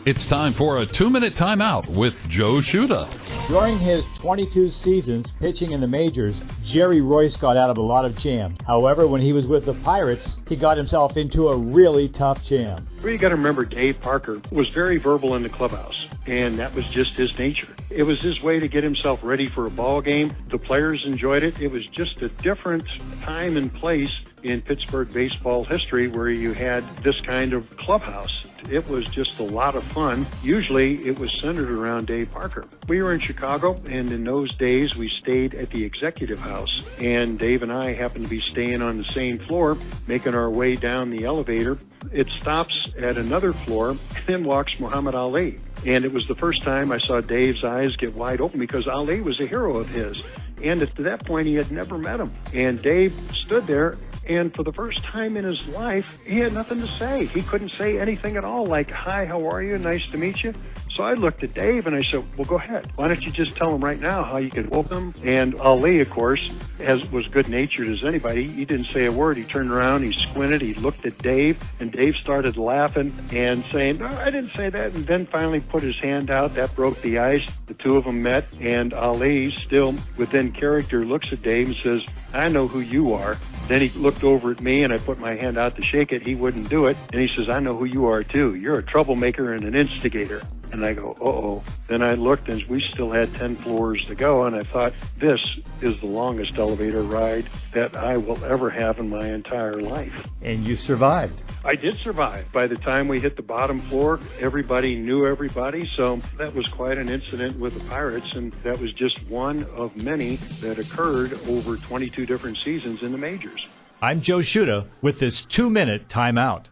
It's time for a 2-minute timeout with Joe Shuda. During his 22 seasons pitching in the majors, Jerry Royce got out of a lot of jams. However, when he was with the Pirates, he got himself into a really tough jam. Well, you got to remember Dave Parker was very verbal in the clubhouse, and that was just his nature. It was his way to get himself ready for a ball game. The players enjoyed it. It was just a different time and place in Pittsburgh baseball history where you had this kind of clubhouse. It was just a lot of fun. Usually it was centered around Dave Parker. We were in Chicago, and in those days we stayed at the executive house, and Dave and I happened to be staying on the same floor, making our way down the elevator. It stops at another floor, and then walks Muhammad Ali. And it was the first time I saw Dave's eyes get wide open because Ali was a hero of his. And at that point, he had never met him. And Dave stood there, and for the first time in his life, he had nothing to say. He couldn't say anything at all, like, hi, how are you? Nice to meet you. So I looked at Dave, and I said, well, go ahead. Why don't you just tell him right now how you could whoop him? And Ali, of course, was good-natured as anybody. He didn't say a word. He turned around, he squinted, he looked at Dave, and Dave started laughing and saying, no, I didn't say that, and then finally put his hand out. That broke the ice. The two of them met, and Ali, still within character, looks at Dave and says, I know who you are. Then he looked over at me, and I put my hand out to shake it. He wouldn't do it, and he says, I know who you are, too. You're a troublemaker and an instigator. And I go, uh-oh. Then I looked, and we still had 10 floors to go, and I thought, this is the longest elevator ride that I will ever have in my entire life. And you survived. I did survive. By the time we hit the bottom floor, everybody knew everybody, so that was quite an incident with the Pirates, and that was just one of many that occurred over 22 different seasons in the majors. I'm Joe Shuda with this 2-minute timeout.